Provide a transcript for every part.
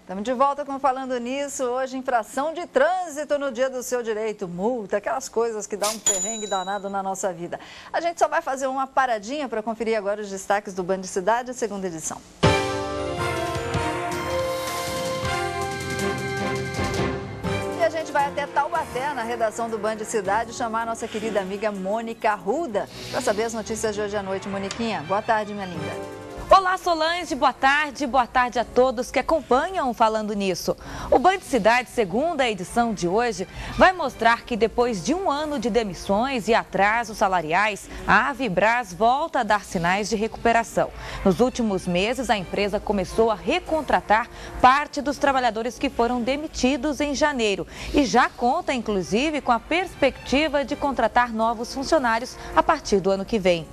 Estamos de volta com Falando Nisso. Hoje, infração de trânsito no dia do seu direito, multa, aquelas coisas que dão um perrengue danado na nossa vida. A gente só vai fazer uma paradinha para conferir agora os destaques do Band Cidade, segunda edição. E a gente vai até Taubaté, na redação do Band Cidade, chamar a nossa querida amiga Mônica Arruda para saber as notícias de hoje à noite. Moniquinha, boa tarde, minha linda. Olá, Solange, boa tarde a todos que acompanham Falando Nisso. O Band Cidade, segunda edição de hoje, vai mostrar que depois de um ano de demissões e atrasos salariais, a Avibraz volta a dar sinais de recuperação. Nos últimos meses, a empresa começou a recontratar parte dos trabalhadores que foram demitidos em janeiro e já conta, inclusive, com a perspectiva de contratar novos funcionários a partir do ano que vem.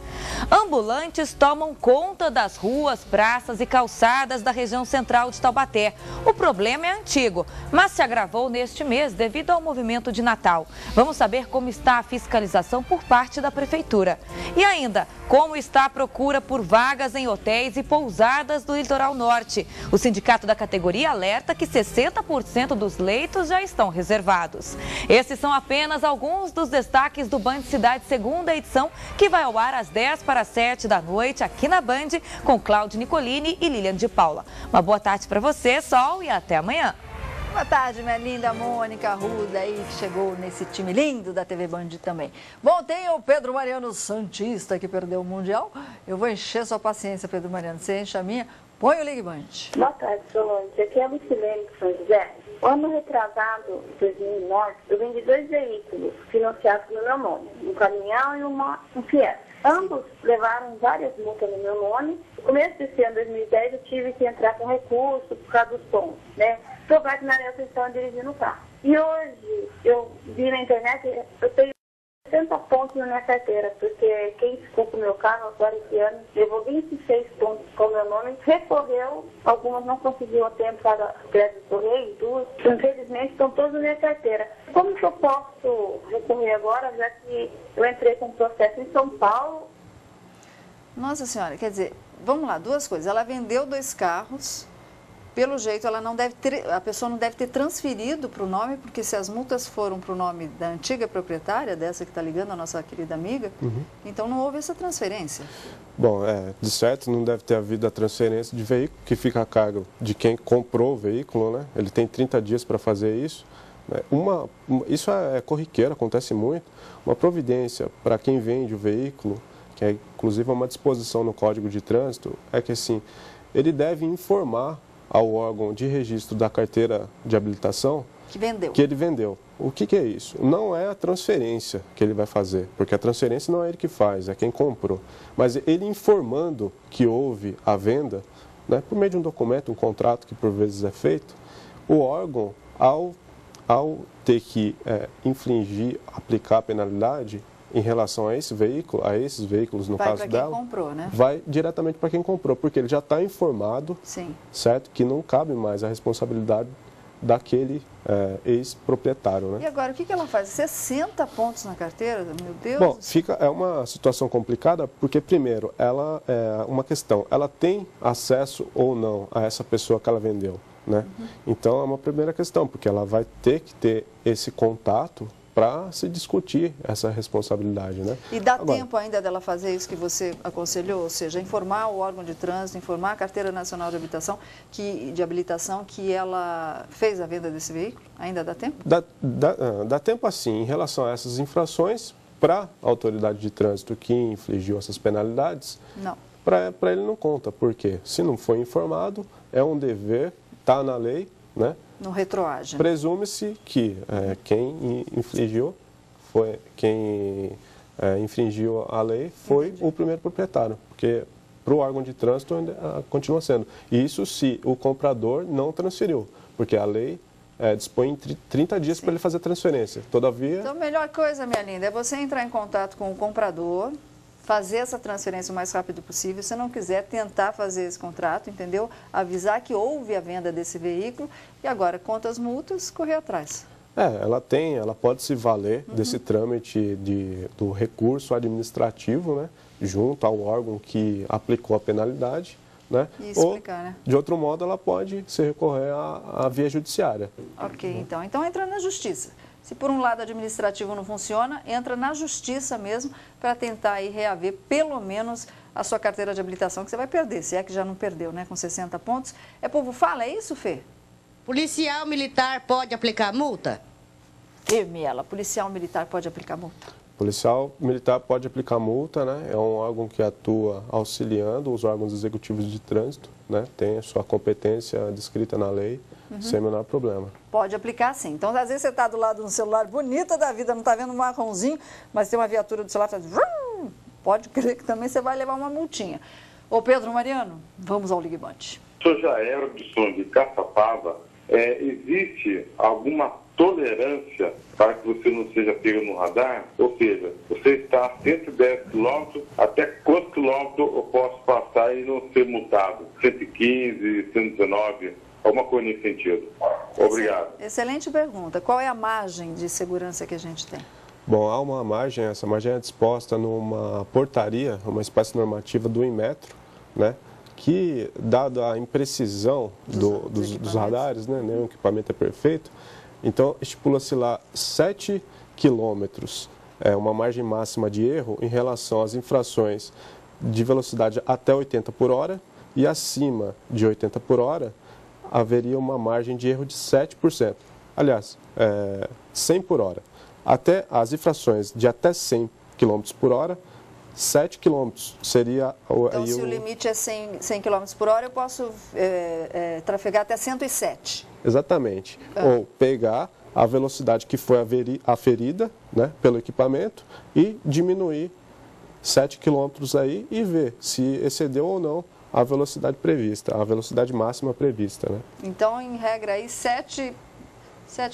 Ambulantes tomam conta das ruas, praças e calçadas da região central de Taubaté. O problema é antigo, mas se agravou neste mês devido ao movimento de Natal. Vamos saber como está a fiscalização por parte da Prefeitura. E ainda, como está a procura por vagas em hotéis e pousadas do litoral norte. O sindicato da categoria alerta que 60% dos leitos já estão reservados. Esses são apenas alguns dos destaques do Band Cidade, segunda edição, que vai ao ar às 10:07 da noite, aqui na Band, com Cláudio Nicolini e Lilian de Paula. Uma boa tarde para você, Sol, e até amanhã. Boa tarde, minha linda Mônica Arruda, aí que chegou nesse time lindo da TV Band também. Bom, tem o Pedro Mariano Santista, que perdeu o Mundial. Eu vou encher sua paciência, Pedro Mariano. Você enche a minha, põe o Ligue Band. Boa tarde, Solange. Aqui é a Lucilene de São José. O ano retrasado, 2009, eu vendi 2 veículos financiados no meu nome, um caminhão e um Fiat. Ambos levaram várias multas no meu nome. No começo desse ano, 2010, eu tive que entrar com recurso por causa dos pontos, né? Provar que na época eu estava dirigindo o carro. E hoje, eu vi na internet, eu tenho 60 pontos na minha carteira, porque quem ficou com o meu carro agora esse ano levou 26 pontos com o meu nome, recorreu, algumas não conseguiram a tempo para crédito do correio, duas, infelizmente estão todas na minha carteira. Como que eu posso recorrer agora, já que eu entrei com um processo em São Paulo? Nossa senhora, quer dizer, vamos lá, duas coisas. Ela vendeu 2 carros. Pelo jeito, ela não deve ter, a pessoa não deve ter transferido para o nome, porque se as multas foram para o nome da antiga proprietária, dessa que está ligando, a nossa querida amiga, então não houve essa transferência. Bom, de certo não deve ter havido a transferência de veículo, que fica a cargo de quem comprou o veículo, né? Ele tem 30 dias para fazer isso. Isso é corriqueiro, acontece muito. Uma providência para quem vende o veículo, que é inclusive uma disposição no Código de Trânsito, é que assim, ele deve informar ao órgão de registro da carteira de habilitação que ele vendeu. O que é isso? Não é a transferência que ele vai fazer, porque a transferência não é ele que faz, é quem comprou. Mas ele informando que houve a venda, né, por meio de um documento, um contrato que por vezes é feito, o órgão, ao ter que infligir, aplicar a penalidade em relação a esse veículo, a esses veículos, no caso dela, comprou, né? Vai diretamente para quem comprou, porque ele já está informado, sim, certo, que não cabe mais a responsabilidade daquele ex-proprietário, né? E agora, o que ela faz? 60 pontos na carteira? Meu Deus! Bom, é uma situação complicada, porque primeiro, ela é uma questão, ela tem acesso ou não a essa pessoa que ela vendeu, né? Então, é uma primeira questão, porque ela vai ter que ter esse contato para se discutir essa responsabilidade, né? E dá tempo ainda dela fazer isso que você aconselhou, ou seja, informar o órgão de trânsito, informar a Carteira Nacional de Habilitação que ela fez a venda desse veículo? Ainda dá tempo? Dá tempo assim, em relação a essas infrações, para a autoridade de trânsito que infligiu essas penalidades, não. Para ele não conta, porque se não foi informado, é um dever, está na lei, né? Não retroage. Presume-se que quem infringiu a lei foi o primeiro proprietário, porque para o órgão de trânsito ainda continua sendo. Isso se o comprador não transferiu, porque a lei dispõe 30 dias para ele fazer a transferência. Todavia... Então, a melhor coisa, minha linda, é você entrar em contato com o comprador, fazer essa transferência o mais rápido possível. Se não quiser, tentar fazer esse contrato, entendeu? Avisar que houve a venda desse veículo e agora, quanto às multas, correr atrás. Ela pode se valer desse trâmite do recurso administrativo, né, junto ao órgão que aplicou a penalidade, né? E explicar, ou, né? de outro modo, ela pode se recorrer à via judiciária. Ok, então entra na justiça. Se por um lado administrativo não funciona, entra na justiça mesmo para tentar aí reaver pelo menos a sua carteira de habilitação, que você vai perder, se é que já não perdeu, né? Com 60 pontos. É povo fala, é isso, Fê? Policial militar pode aplicar multa? Miela, policial militar pode aplicar multa? Policial militar pode aplicar multa, né? É um órgão que atua auxiliando os órgãos executivos de trânsito, né? Tem a sua competência descrita na lei, sem o menor problema. Pode aplicar sim. Então, às vezes você está do lado de um celular bonita da vida, não está vendo um marronzinho, mas tem uma viatura do celular que faz... Pode crer que também você vai levar uma multinha. Ô Pedro Mariano, vamos ao Ligue Band. O senhor já é de som de Caçapava. Existe alguma tolerância para que você não seja pego no radar? Ou seja, você está a 110 km, até quantos quilômetros eu posso passar e não ser multado? 115, 119, alguma coisa nesse sentido. Obrigado. Excelente pergunta. Qual é a margem de segurança que a gente tem? Bom, há uma margem, essa margem é disposta numa portaria, uma espécie normativa do Inmetro, né? Que, dado a imprecisão dos radares, né? Nenhum equipamento é perfeito, então estipula-se lá 7 quilômetros, uma margem máxima de erro em relação às infrações de velocidade até 80 por hora e acima de 80 por hora, haveria uma margem de erro de 7%. Aliás, 100 por hora. Até as infrações de até 100 km por hora, 7 km seria... Então, se o limite é 100 km por hora, eu posso trafegar até 107. Exatamente. Ou pegar a velocidade que foi aferida, né, pelo equipamento e diminuir 7 km aí e ver se excedeu ou não a velocidade prevista, a velocidade máxima prevista, né? Então, em regra aí, 7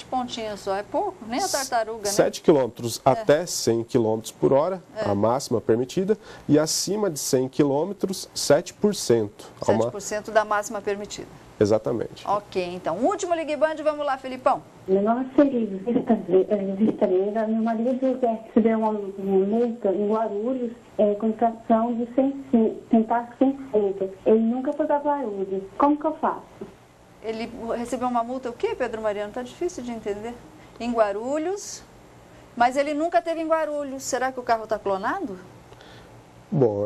pontinhos só, é pouco? Nem a tartaruga, né? 7 km até 100 km por hora, a máxima permitida, e acima de 100 km, 7%. 7% da máxima permitida. Exatamente. Ok, então, último Ligue Band, vamos lá, Felipão. Meu nome é Feliz Vistaneira. Meu marido recebeu uma multa em Guarulhos com infração de sem taxa sem feita. Ele nunca foi para Guarulhos. Como que eu faço? Ele recebeu uma multa, o quê, Pedro Mariano? Está difícil de entender. Em Guarulhos, mas ele nunca teve em Guarulhos. Será que o carro está clonado? Bom,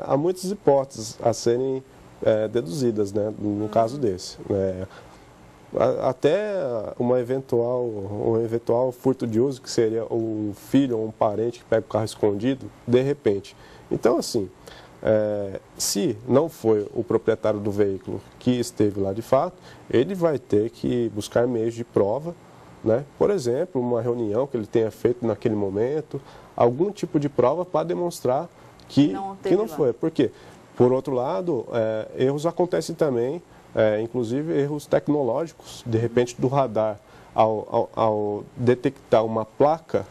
há muitas hipóteses a serem deduzidas, né, no caso desse. Até um eventual furto de uso, que seria o filho ou um parente que pega o carro escondido, de repente. Então, assim... se não foi o proprietário do veículo que esteve lá de fato, ele vai ter que buscar meios de prova, né? Por exemplo, uma reunião que ele tenha feito naquele momento, algum tipo de prova para demonstrar que não foi. Por quê? Por outro lado, erros acontecem também, inclusive erros tecnológicos, de repente do radar, ao detectar uma placa,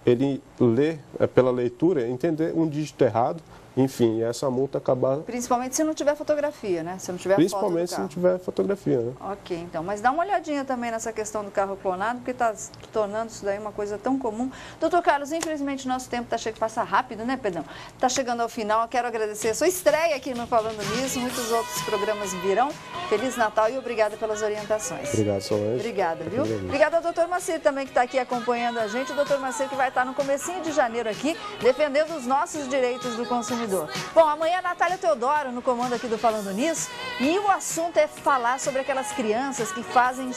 ele lê pela leitura, entender um dígito errado, enfim, e essa multa acabar... Principalmente se não tiver fotografia, né? Se não tiver Principalmente foto do se não tiver fotografia, né? Ok, então, mas dá uma olhadinha também nessa questão do carro clonado, porque está tornando isso daí uma coisa tão comum. Doutor Carlos, infelizmente nosso tempo passa rápido, né, Pedrão? Está chegando ao final, quero agradecer a sua estreia aqui no Falando Nisso, muitos outros programas virão. Feliz Natal e obrigada pelas orientações. Obrigado, Solange. Obrigada, viu? Obrigada ao doutor Macir também, que está aqui acompanhando a gente. O doutor Macir que vai estar no comecinho de janeiro aqui, defendendo os nossos direitos do consumidor. Bom, amanhã a Natália Teodoro no comando aqui do Falando Nisso, e o assunto é falar sobre aquelas crianças que fazem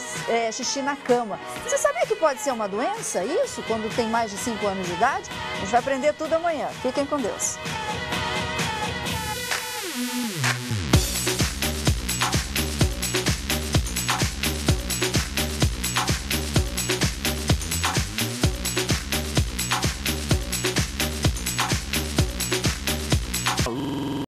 xixi na cama. Você sabia que pode ser uma doença isso, quando tem mais de 5 anos de idade? A gente vai aprender tudo amanhã. Fiquem com Deus.